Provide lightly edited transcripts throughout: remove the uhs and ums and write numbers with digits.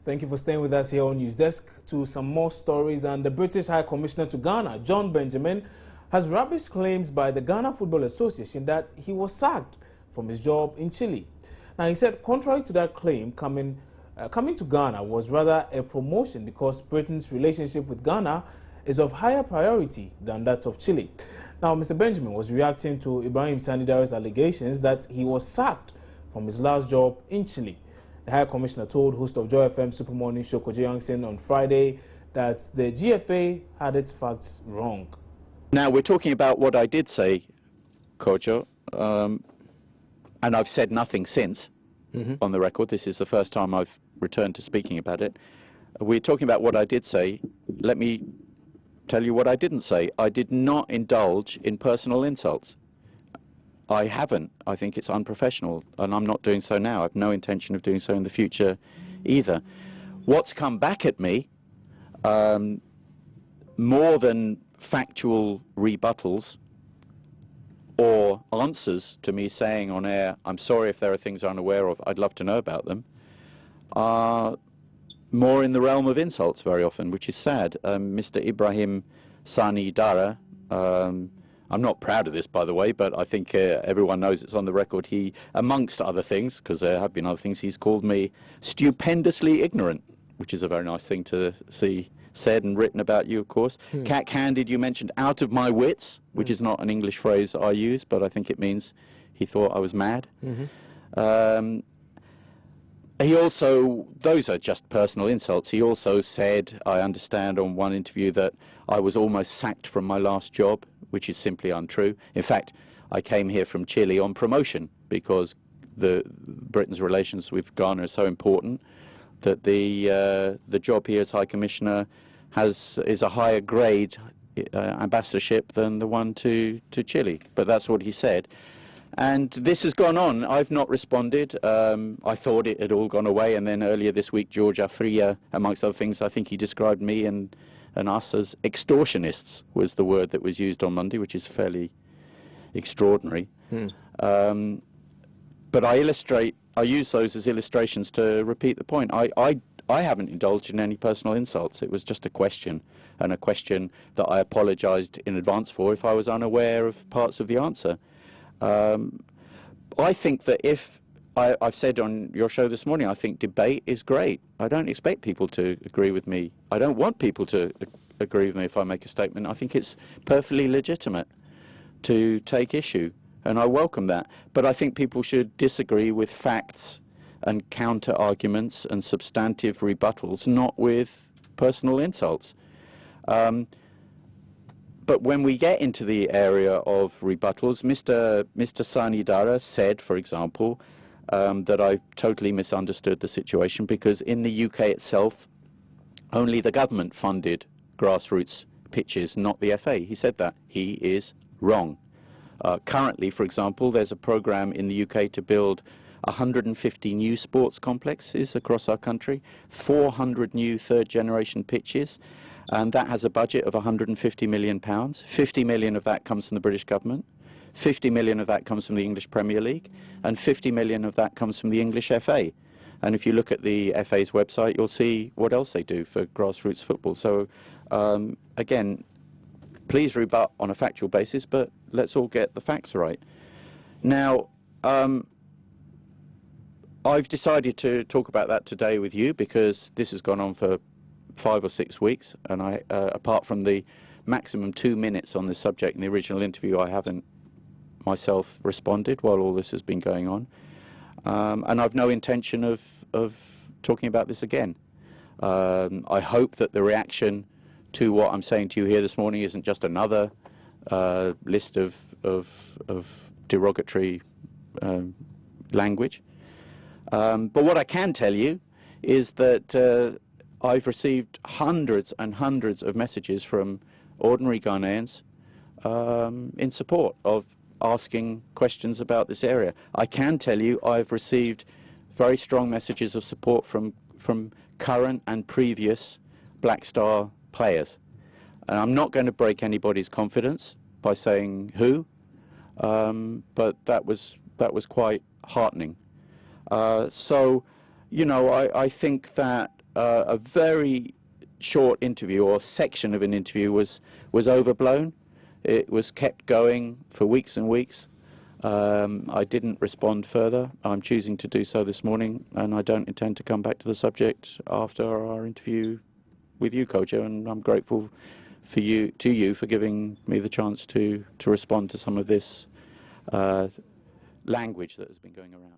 Thank you for staying with us here on News Desk. To some more stories, and the British High Commissioner to Ghana, John Benjamin, has rubbished claims by the Ghana Football Association that he was sacked from his job in Chile. Now, he said contrary to that claim, coming to Ghana was rather a promotion because Britain's relationship with Ghana is of higher priority than that of Chile. Now, Mr. Benjamin was reacting to Ibrahim Sani Dare's allegations that he was sacked from his last job in Chile. The High Commissioner told host of Joy FM Super Morning Show Kojo Yankson on Friday that the GFA had its facts wrong. Now, we're talking about what I did say, Kojo, and I've said nothing since on the record. This is the first time I've returned to speaking about it. We're talking about what I did say. Let me tell you what I didn't say. I did not indulge in personal insults. I haven't. I think it's unprofessional, and I'm not doing so now. I have no intention of doing so in the future either. What's come back at me, more than factual rebuttals or answers to me saying on air, I'm sorry if there are things I'm unaware of, I'd love to know about them, are more in the realm of insults very often, which is sad. Mr. Ibrahim Sani Dare, I'm not proud of this, by the way, but I think everyone knows it's on the record. He, amongst other things, because there have been other things, he's called me stupendously ignorant, which is a very nice thing to see said and written about you, of course. Cack-handed, you mentioned out of my wits, which is not an English phrase I use, but I think it means he thought I was mad. He also, those are just personal insults. He also said, I understand on one interview, that I was almost sacked from my last job, which is simply untrue. In fact, I came here from Chile on promotion because Britain's relations with Ghana are so important that the job here as High Commissioner is a higher grade ambassadorship than the one to Chile. But that's what he said. And this has gone on. I've not responded. I thought it had all gone away, and then earlier this week, George Afriya, amongst other things, I think he described me and us as extortionists, was the word that was used on Monday, which is fairly extraordinary. But I use those as illustrations to repeat the point. I haven't indulged in any personal insults. It was just a question, and a question that I apologized in advance for if I was unaware of parts of the answer. I think that I've said on your show this morning, I think debate is great. I don't expect people to agree with me. I don't want people to agree with me if I make a statement. I think it's perfectly legitimate to take issue, and I welcome that. But I think people should disagree with facts and counter-arguments and substantive rebuttals, not with personal insults. But when we get into the area of rebuttals, Mr. Sani Dare said, for example, that I totally misunderstood the situation because in the UK itself, only the government funded grassroots pitches, not the FA. He said that. He is wrong. Currently, for example, there's a programme in the UK to build 150 new sports complexes across our country, 400 new third-generation pitches, and that has a budget of £150 million. 50 million of that comes from the British government, 50 million of that comes from the English Premier League, and 50 million of that comes from the English FA. And if you look at the FA's website, you'll see what else they do for grassroots football. So, again, please rebut on a factual basis, but let's all get the facts right. Now, I've decided to talk about that today with you because this has gone on for 5 or 6 weeks, and I, apart from the maximum 2 minutes on this subject in the original interview, I haven't myself responded while all this has been going on, and I've no intention of talking about this again. I hope that the reaction to what I'm saying to you here this morning isn't just another list of derogatory language. But what I can tell you is that I've received hundreds and hundreds of messages from ordinary Ghanaians in support of asking questions about this area. I can tell you I've received very strong messages of support from current and previous Black Star players. And I'm not going to break anybody's confidence by saying who, but that was quite heartening. So, you know, I think that a very short interview or section of an interview was overblown. It was kept going for weeks and weeks. I didn't respond further. I'm choosing to do so this morning, and I don't intend to come back to the subject after our interview with you, Kojo, and I'm grateful to you for giving me the chance to respond to some of this language that has been going around.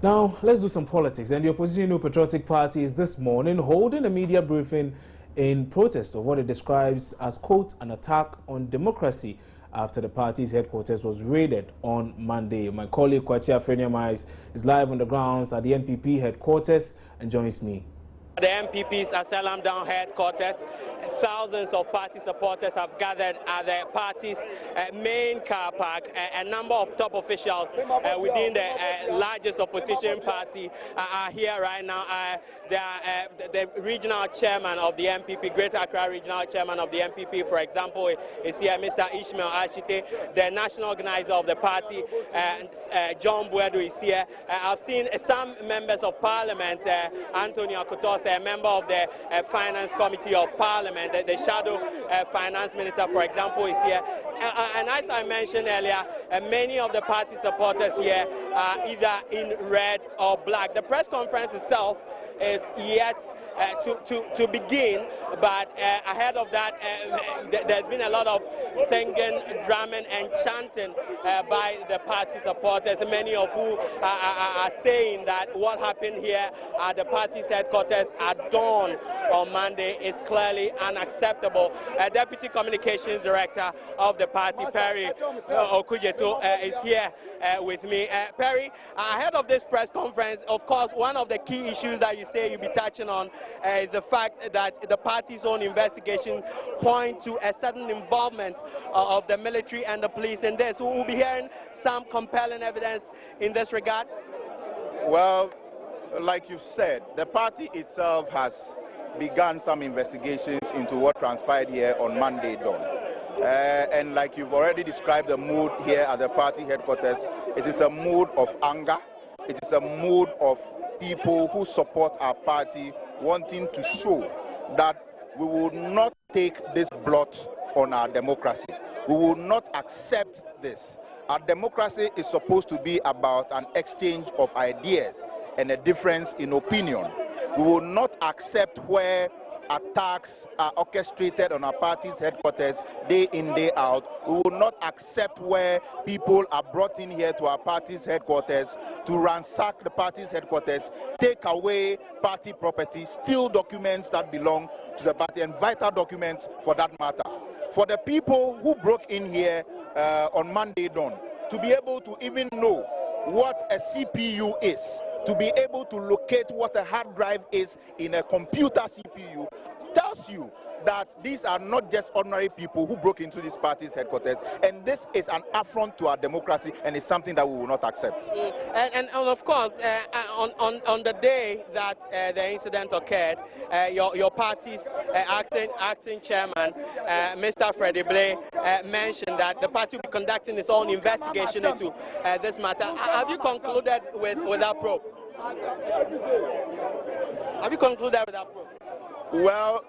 Now, let's do some politics. And the opposition New Patriotic Party is this morning holding a media briefing in protest of what it describes as, quote, an attack on democracy after the party's headquarters was raided on Monday. My colleague Kwachi Afreniamais is live on the grounds at the NPP headquarters and joins me. The MPP's Asylum Down headquarters, thousands of party supporters have gathered at the party's main car park. A number of top officials within the largest opposition party are here right now. The regional chairman of the MPP, Greater Accra regional chairman of the MPP, for example, is here, Mr. Ishmael Ashite. The national organizer of the party, John Buedu, is here. I've seen some members of parliament, Antonio Akotos, a member of the Finance Committee of Parliament, the shadow finance minister, for example, is here. And as I mentioned earlier, many of the party supporters here are either in red or black. The press conference itself is yet to begin, but ahead of that, there's been a lot of singing, drumming, and chanting by the party supporters, many of who are saying that what happened here at the party's headquarters at dawn on Monday is clearly unacceptable. Deputy Communications Director of the party, Perry Okujeto, is here with me. Perry, ahead of this press conference, of course, one of the key issues that you say you'll be touching on is the fact that the party's own investigation point to a sudden involvement of the military and the police in this. We'll be hearing some compelling evidence in this regard. Well, like you said, the party itself has begun some investigations into what transpired here on Monday dawn. And like you've already described the mood here at the party headquarters, it is a mood of anger. It is a mood of people who support our party wanting to show that we will not take this blot on our democracy. We will not accept this. Our democracy is supposed to be about an exchange of ideas and a difference in opinion. We will not accept where attacks are orchestrated on our party's headquarters day in, day out. We will not accept where people are brought in here to our party's headquarters to ransack the party's headquarters, take away party property, steal documents that belong to the party, and vital documents for that matter. For the people who broke in here on Monday dawn, to be able to even know what a CPU is, to be able to locate what a hard drive is in a computer CPU, tells you that these are not just ordinary people who broke into this party's headquarters, and this is an affront to our democracy, and it's something that we will not accept. And of course, on the day that the incident occurred, your party's acting chairman, Mr. Freddie Blay, mentioned that the party will be conducting its own investigation into this matter. Have you concluded with that probe? Have you concluded with that probe? Well,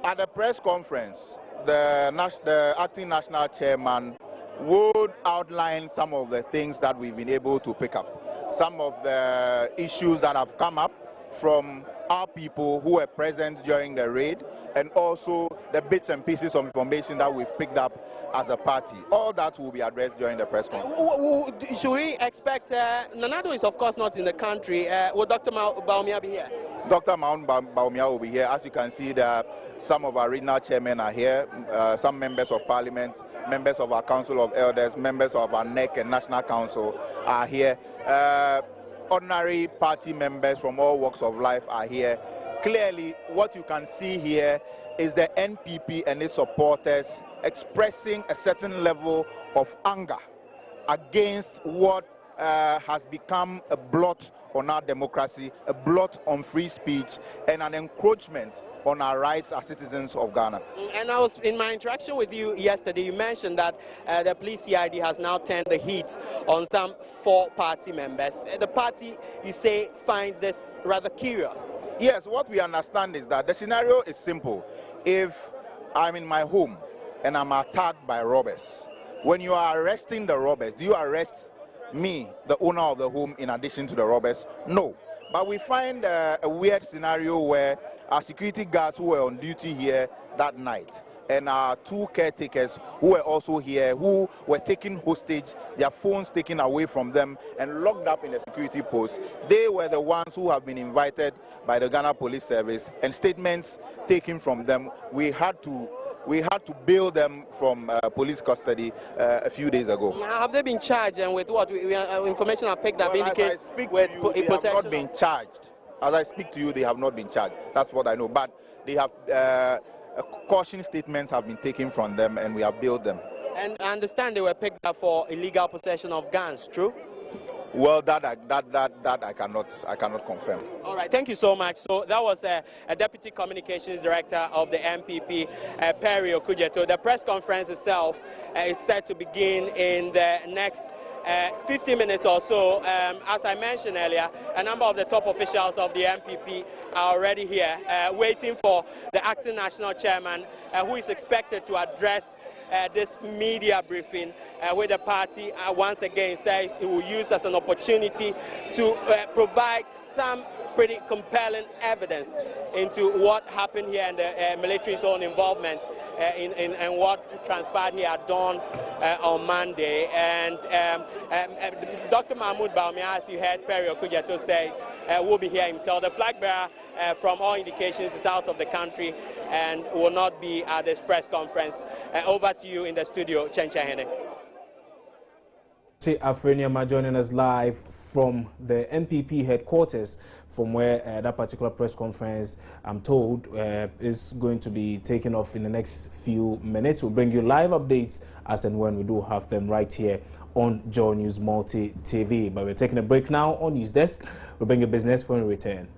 at the press conference, the acting national chairman would outline some of the things that we've been able to pick up, some of the issues that have come up from our people who were present during the raid, and also the bits and pieces of information that we've picked up as a party. All that will be addressed during the press conference. Should we expect, Nanado is of course not in the country, will Dr. Bawumia be here? Dr. Mount Bawumia will be here. As you can see, some of our regional chairmen are here, some members of parliament, members of our council of elders, members of our NEC and national council are here. Ordinary party members from all walks of life are here. Clearly, what you can see here is the NPP and its supporters expressing a certain level of anger against what has become a blot on our democracy, a blot on free speech, and an encroachment on our rights as citizens of Ghana. And I was in my interaction with you yesterday, you mentioned that the police CID has now turned the heat on some 4 party members. The party, you say, finds this rather curious. Yes, what we understand is that the scenario is simple. If I'm in my home and I'm attacked by robbers, when you are arresting the robbers, do you arrest me, the owner of the home, in addition to the robbers? No. But we find a weird scenario where our security guards who were on duty here that night and our 2 caretakers who were also here, who were taken hostage, their phones taken away from them and locked up in a security post, they were the ones who have been invited by the Ghana Police Service, and statements taken from them. We had to bail them from police custody a few days ago. Now, have they been charged, and with what information I picked up indicates with they have not been charged. As I speak to you, they have not been charged. That's what I know. But they have caution statements have been taken from them, and we have bailed them. And I understand they were picked up for illegal possession of guns. True? Well, that I cannot confirm. All right, thank you so much. So that was a Deputy Communications Director of the MPP, Perry Okudzeto. The press conference itself is set to begin in the next 15 minutes or so. As I mentioned earlier, a number of the top officials of the MPP are already here, waiting for the acting national chairman, who is expected to address this media briefing, where the party once again says it will use as an opportunity to provide some pretty compelling evidence into what happened here and the military's own involvement in what transpired here at dawn on Monday. And Dr. Mahmoud Bawumia, as you heard Perry Okudzeto say, will be here himself. The flag bearer, from all indications, is out of the country and will not be at this press conference. Over to you in the studio, Chencha Hene. Afreniama joining us live from the MPP headquarters, from where that particular press conference, I'm told, is going to be taken off in the next few minutes. We'll bring you live updates as and when we do have them right here on Joy News Multi TV. But we're taking a break now on News Desk. We'll bring you business when we return.